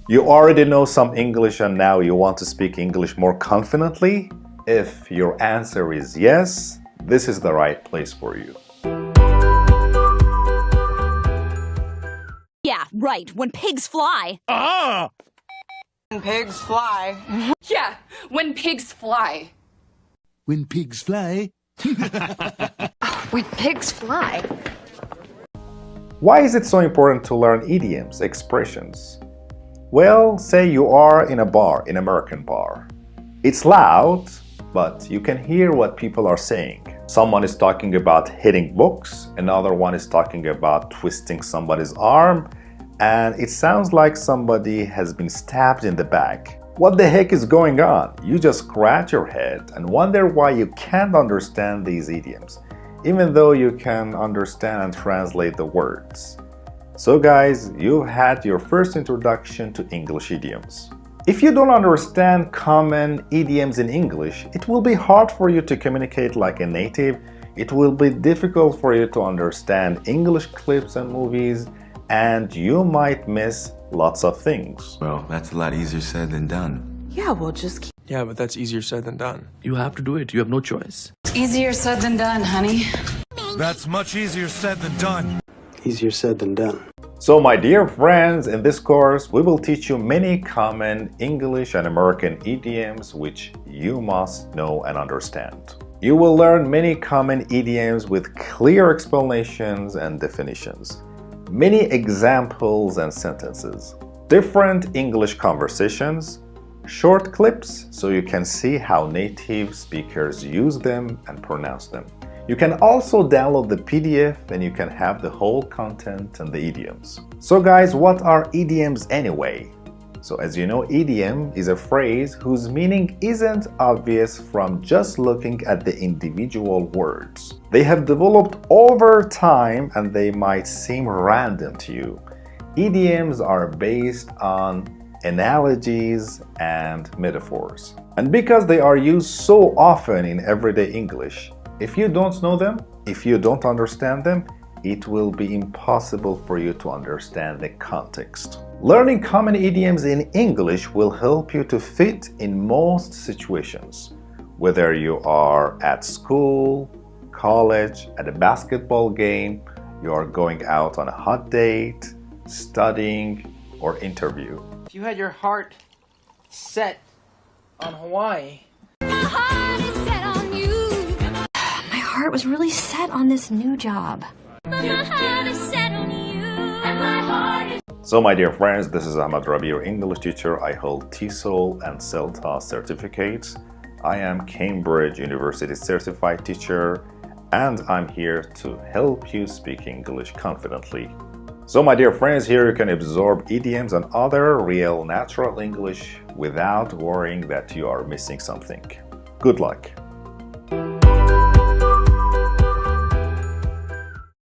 You already know some English and now you want to speak English more confidently? If your answer is yes, this is the right place for you. Yeah, right. When pigs fly. Ah! When pigs fly. Yeah, when pigs fly. When pigs fly. When pigs fly. Why is it so important to learn idioms, expressions? Well, say you are in a bar, an American bar. It's loud, but you can hear what people are saying. Someone is talking about hitting books, another one is talking about twisting somebody's arm, and it sounds like somebody has been stabbed in the back. What the heck is going on? You just scratch your head and wonder why you can't understand these idioms, even though you can understand and translate the words. So guys, you've had your first introduction to English idioms. If you don't understand common idioms in English, it will be hard for you to communicate like a native. It will be difficult for you to understand English clips and movies, and you might miss lots of things. Well, that's a lot easier said than done. Yeah, we'll just keep... Yeah, but that's easier said than done. You have to do it. You have no choice. Easier said than done, honey. That's much easier said than done. Easier said than done. So my dear friends, in this course, we will teach you many common English and American idioms which you must know and understand. You will learn many common idioms with clear explanations and definitions, many examples and sentences, different English conversations, short clips so you can see how native speakers use them and pronounce them. You can also download the PDF and you can have the whole content and the idioms. So guys, what are idioms anyway? So as you know, idiom is a phrase whose meaning isn't obvious from just looking at the individual words. They have developed over time and they might seem random to you. Idioms are based on analogies and metaphors. And because they are used so often in everyday English, if you don't know them, if you don't understand them, it will be impossible for you to understand the context. Learning common idioms in English will help you to fit in most situations, whether you are at school, college, at a basketball game, you are going out on a hot date, studying, or interview. If you had your heart set on Hawaii. My heart was really set on this new job. So my dear friends, this is Ahmad Rabiee, your English teacher. I hold TESOL and CELTA certificates. I am Cambridge University certified teacher, and I'm here to help you speak English confidently. So my dear friends, here you can absorb idioms and other real natural English without worrying that you are missing something. Good luck!